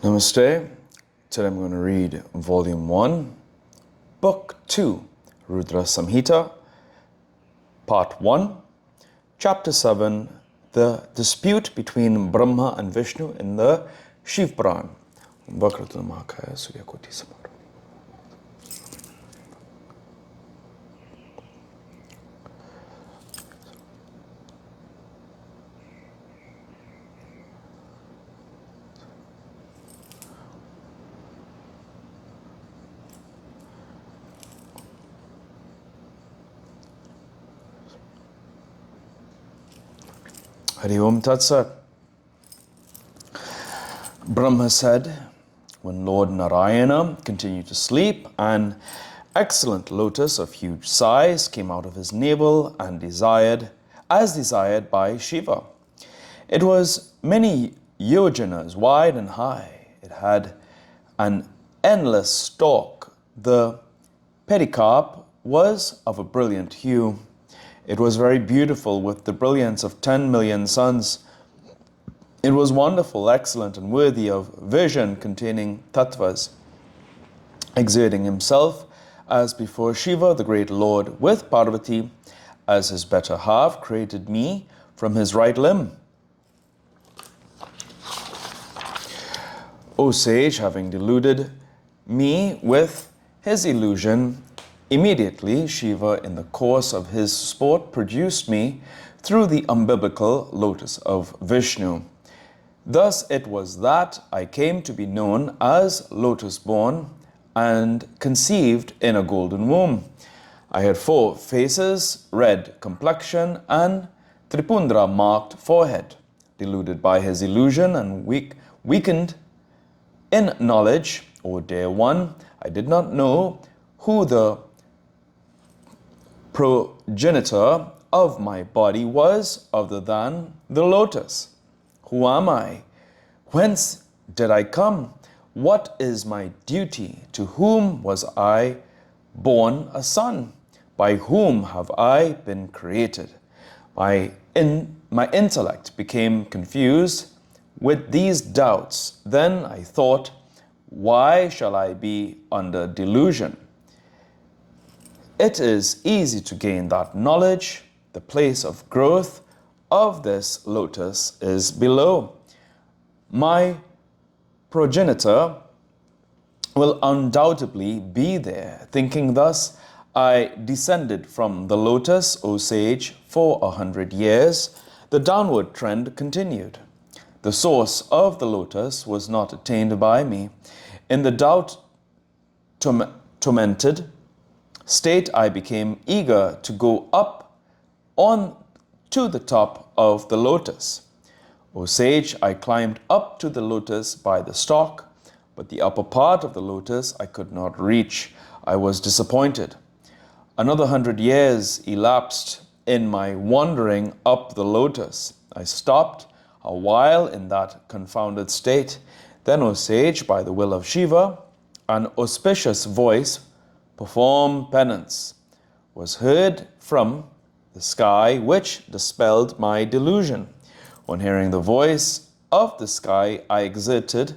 Namaste. Today I'm going to read Volume 1, Book 2, Rudra Samhita, Part 1, Chapter 7, The Dispute Between Brahma and Vishnu in the Shiva Puran. Hari Om Tat Sat. Brahma said, when Lord Narayana continued to sleep, an excellent lotus of huge size came out of his navel and desired by Shiva. It was many yojanas wide and high. It had an endless stalk. The pericarp was of a brilliant hue. It was very beautiful with the brilliance of 10 million suns. It was wonderful, excellent, and worthy of vision, containing tattvas. Exerting himself as before Shiva, the great Lord, with Parvati as his better half, created me from his right limb. O sage, having deluded me with his illusion, immediately Shiva, in the course of his sport, produced me through the umbilical lotus of Vishnu. Thus it was that I came to be known as lotus-born and conceived in a golden womb. I had 4 faces, red complexion, and Tripundra-marked forehead. Deluded by his illusion and weakened in knowledge, O dear one, I did not know who the progenitor of my body was other than the lotus. Who am I? Whence did I come? What is my duty? To whom was I born a son? By whom have I been created? My intellect became confused with these doubts. Then I thought, why shall I be under delusion? It is easy to gain that knowledge. The place of growth of this lotus is below. My progenitor will undoubtedly be there. Thinking thus, I descended from the lotus, O sage, for 100 years. The downward trend continued. The source of the lotus was not attained by me. In the doubt tormented state, I became eager to go up on to the top of the lotus. O sage, I climbed up to the lotus by the stalk, but the upper part of the lotus I could not reach. I was disappointed. Another 100 years elapsed in my wandering up the lotus. I stopped a while in that confounded state. Then, O sage, by the will of Shiva, an auspicious voice, perform penance, was heard from the sky, which dispelled my delusion. On hearing the voice of the sky, I exerted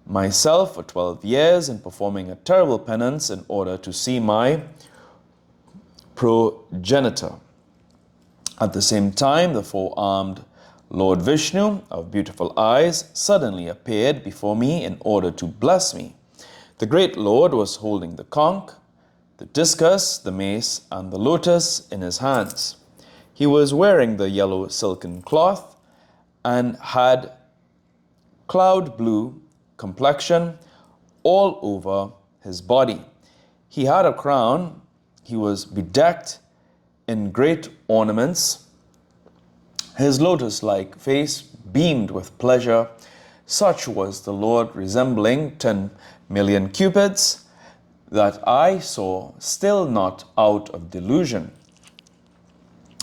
myself for 12 years in performing a terrible penance in order to see my progenitor. At the same time, the 4-armed Lord Vishnu of beautiful eyes suddenly appeared before me in order to bless me. The great Lord was holding the conch, the discus, the mace, and the lotus in his hands. He was wearing the yellow silken cloth and had cloud blue complexion all over his body. He had a crown. He was bedecked in great ornaments. His lotus-like face beamed with pleasure. Such was the Lord, resembling 10 million cupids, that I saw, still not out of delusion.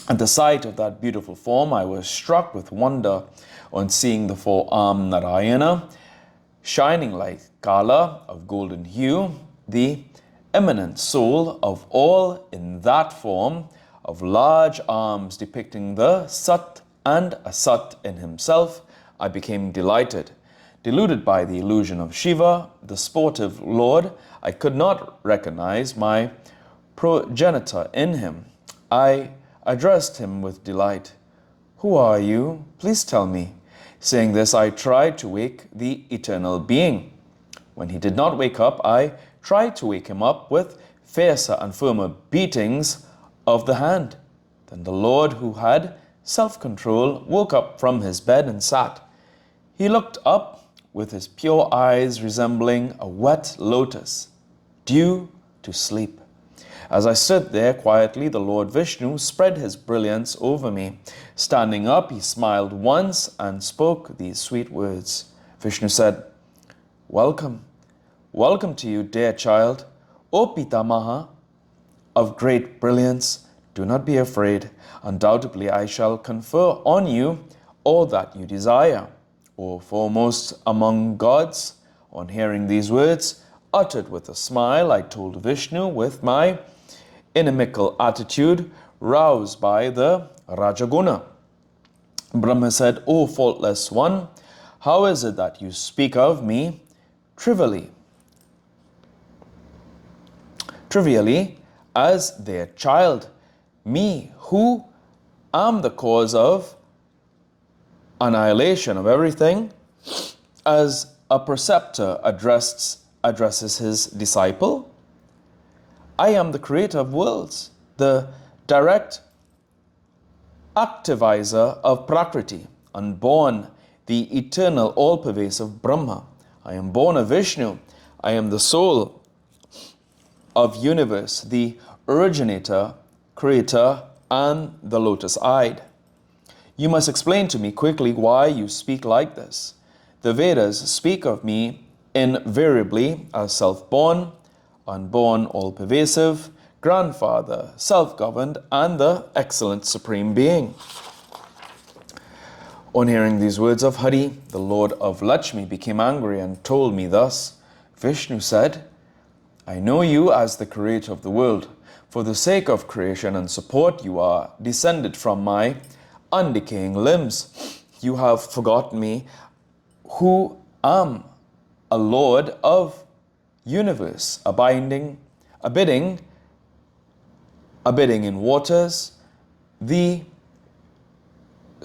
At the sight of that beautiful form, I was struck with wonder on seeing the 4-armed Narayana, shining like Kala of golden hue, the eminent soul of all in that form of large arms depicting the Sat and Asat in himself. I became delighted. Deluded by the illusion of Shiva, the sportive lord, I could not recognize my progenitor in him. I addressed him with delight. Who are you? Please tell me. Saying this, I tried to wake the eternal being. When he did not wake up, I tried to wake him up with fiercer and firmer beatings of the hand. Then the Lord, who had self-control, woke up from his bed and sat. He looked up with his pure eyes resembling a wet lotus, due to sleep. As I stood there quietly, the Lord Vishnu spread his brilliance over me. Standing up, he smiled once and spoke these sweet words. Vishnu said, Welcome, welcome to you, dear child. O Pitamaha, of great brilliance, do not be afraid. Undoubtedly, I shall confer on you all that you desire. O foremost among gods, on hearing these words, uttered with a smile, I told Vishnu with my inimical attitude, roused by the Rajaguna. Brahma said, O faultless one, how is it that you speak of me trivially as their child, me who am the cause of annihilation of everything, as a preceptor addresses his disciple? I am the creator of worlds, the direct activizer of Prakriti, unborn, the eternal, all-pervasive Brahma. I am born of Vishnu. I am the soul of universe, the originator, creator, and the lotus-eyed. You must explain to me quickly why you speak like this. The Vedas speak of me invariably as self-born, unborn, all-pervasive, grandfather, self-governed, and the excellent supreme being. On hearing these words of Hari, the Lord of Lakshmi became angry and told me thus. Vishnu said, I know you as the creator of the world. For the sake of creation and support, you are descended from my undecaying limbs. You have forgotten me, who am a lord of universe, abiding in waters, the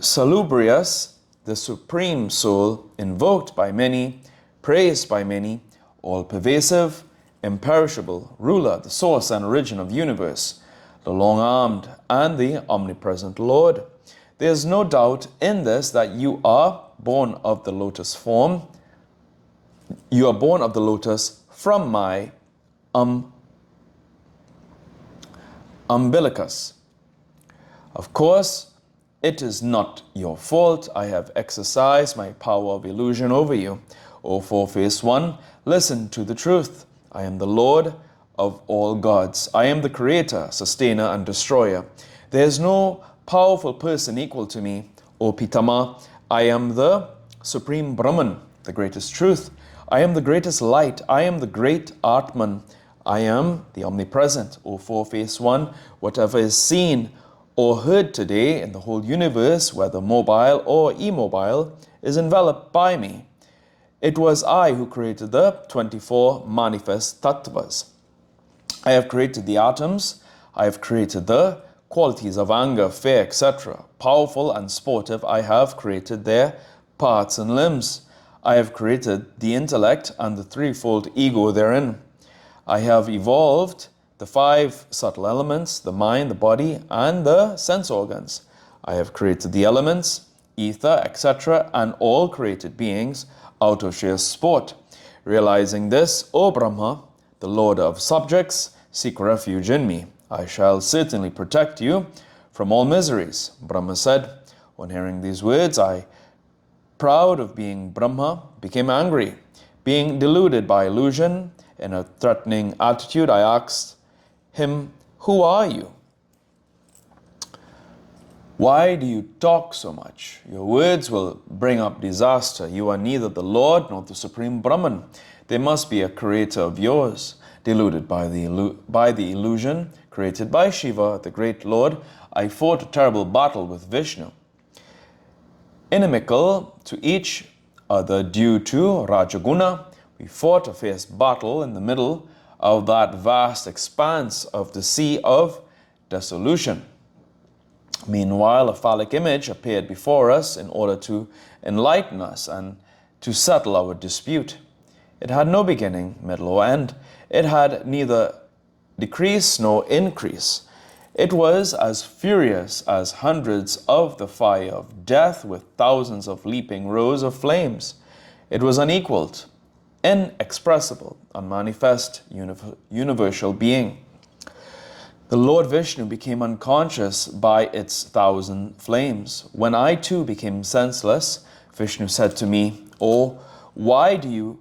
salubrious, the supreme soul, invoked by many, praised by many, all-pervasive, imperishable, ruler, the source and origin of universe, the long-armed and the omnipresent Lord. There is no doubt in this that you are born of the lotus form. You are born of the lotus from my umbilicus. Of course, it is not your fault. I have exercised my power of illusion over you. O four-faced one, listen to the truth. I am the Lord of all gods. I am the creator, sustainer, and destroyer. There is no powerful person equal to me. O Pitama, I am the supreme Brahman, the greatest truth. I am the greatest light. I am the great Atman. I am the omnipresent, O four-faced one. Whatever is seen or heard today in the whole universe, whether mobile or immobile, is enveloped by me. It was I who created the 24 manifest tattvas. I have created the atoms. I have created the qualities of anger, fear, etc. Powerful and sportive, I have created their parts and limbs. I have created the intellect and the threefold ego therein. I have evolved the 5 subtle elements, the mind, the body, and the sense organs. I have created the elements, ether, etc., and all created beings out of sheer sport. Realizing this, O Brahma, the Lord of subjects, seek refuge in me. I shall certainly protect you from all miseries. Brahma said. On hearing these words, I, proud of being Brahma, became angry. Being deluded by illusion, in a threatening attitude, I asked him, Who are you? Why do you talk so much? Your words will bring up disaster. You are neither the Lord nor the Supreme Brahman. There must be a creator of yours. Deluded by the illusion created by Shiva, the great Lord, I fought a terrible battle with Vishnu. Inimical to each other due to Rajaguna, we fought a fierce battle in the middle of that vast expanse of the sea of dissolution. Meanwhile, a phallic image appeared before us in order to enlighten us and to settle our dispute. It had no beginning, middle, or end. It had neither decrease nor increase. It was as furious as hundreds of the fire of death with thousands of leaping rows of flames. It was unequaled, inexpressible, unmanifest, universal being. The Lord Vishnu became unconscious by its thousand flames. When I too became senseless, Vishnu said to me, "Oh, why do you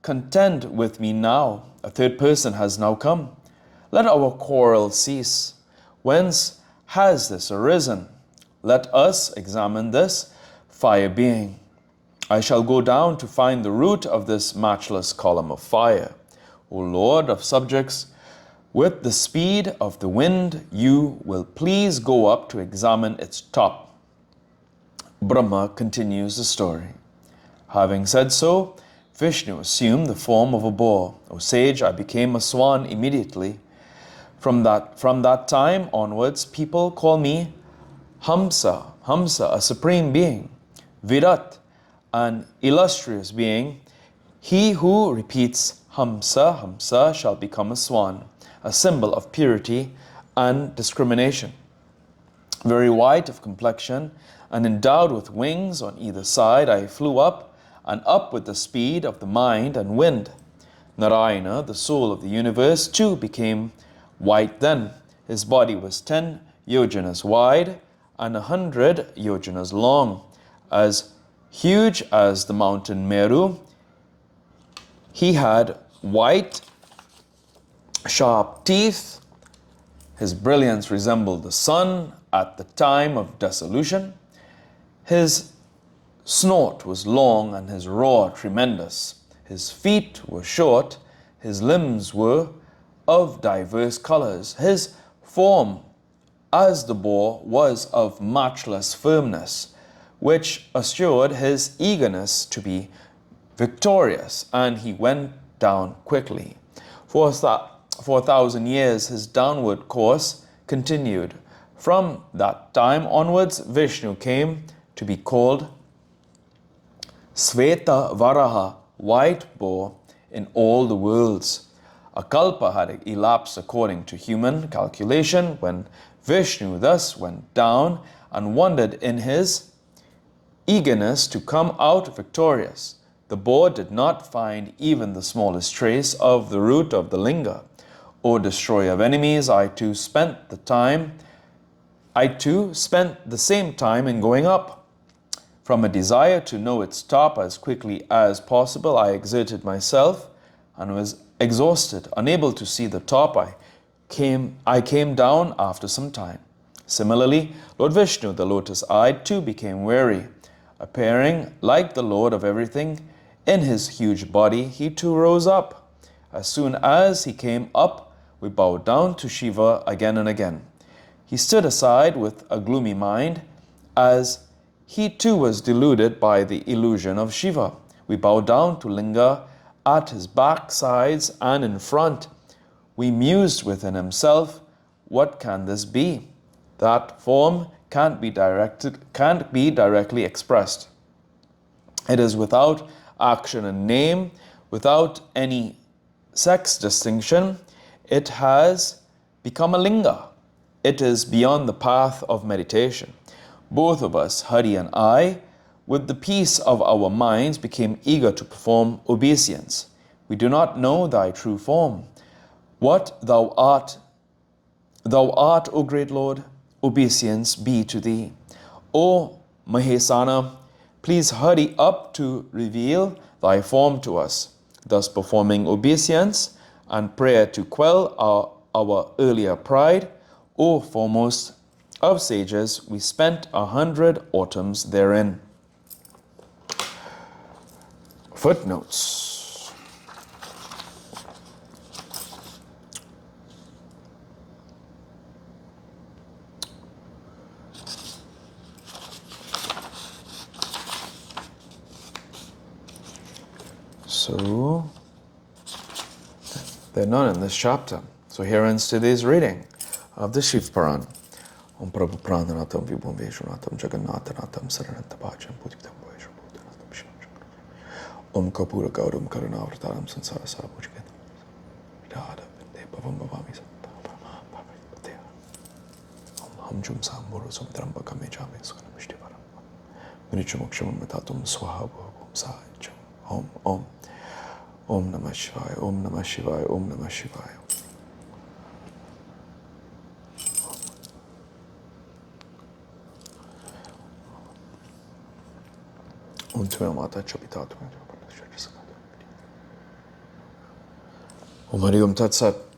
contend with me now? A third person has now come. Let our quarrel cease. Whence has this arisen? Let us examine this fire being. I shall go down to find the root of this matchless column of fire. O Lord of subjects, with the speed of the wind, you will please go up to examine its top." Brahma continues the story. Having said so, Vishnu assumed the form of a boar. O sage, I became a swan immediately. From that time onwards, people call me Hamsa, a supreme being, Virat, an illustrious being. He who repeats Hamsa shall become a swan, a symbol of purity and discrimination. Very white of complexion and endowed with wings on either side, I flew up and up with the speed of the mind and wind. Narayana, the soul of the universe, too became white then. His body was 10 yojanas wide and 100 yojanas long, as huge as the mountain Meru. He had white, sharp teeth. His brilliance resembled the sun at the time of dissolution. His snort was long and his roar tremendous. His feet were short. His limbs were of diverse colors. His form, as the boar, was of matchless firmness, which assured his eagerness to be victorious, and he went down quickly. For 1,000 years his downward course continued. From that time onwards, Vishnu came to be called Sveta Varaha, white boar, in all the worlds. A kalpa had elapsed according to human calculation when Vishnu thus went down and wandered in his eagerness to come out victorious. The boar did not find even the smallest trace of the root of the linga. O destroyer of enemies, I too spent the same time in going up. From a desire to know its top as quickly as possible, I exerted myself and was exhausted. Unable to see the top, I came down after some time. Similarly, Lord Vishnu, the lotus-eyed, too became weary. Appearing like the Lord of everything in his huge body, he too rose up. As soon as he came up, we bowed down to Shiva again and again. He stood aside with a gloomy mind, as he too was deluded by the illusion of Shiva. We bowed down to Linga at his back, sides, and in front. We mused within himself, what can this be? That form can't be directly expressed. It is without action and name, without any sex distinction. It has become a linga. It is beyond the path of meditation. Both of us, Hari and I, with the peace of our minds, became eager to perform obeisance. We do not know thy true form. What thou art, O great Lord, obeisance be to thee. O Mahesana, please hurry up to reveal thy form to us. Thus performing obeisance and prayer to quell our earlier pride, O foremost of sages, we spent 100 autumns therein. Footnotes. to... They're not in this chapter. So here ends today's reading of the Shiva Puran. Om Prabhu Prananatam Vibhum Veshwanatam Jagannatanatam Saranantabhajam Buddhitam Vaishwanatam Shivam Om Kapura Gaudam Karanavrataram Sansara Sarabhujagatam Vidhada Vinde Bhavam Bhavami Sattva Om Hamjum Samburu Samtramba Kame Jame Sukhanam Ishtivaram Mrichamokshamam Matatum Swaha Bhagum Sahajam Om Om Namah Shivaya, Om Namah Shivaya, Om Namah Shivaya. Om Tvaya Mata Chapitatu. Om Hari Om Tat Sat.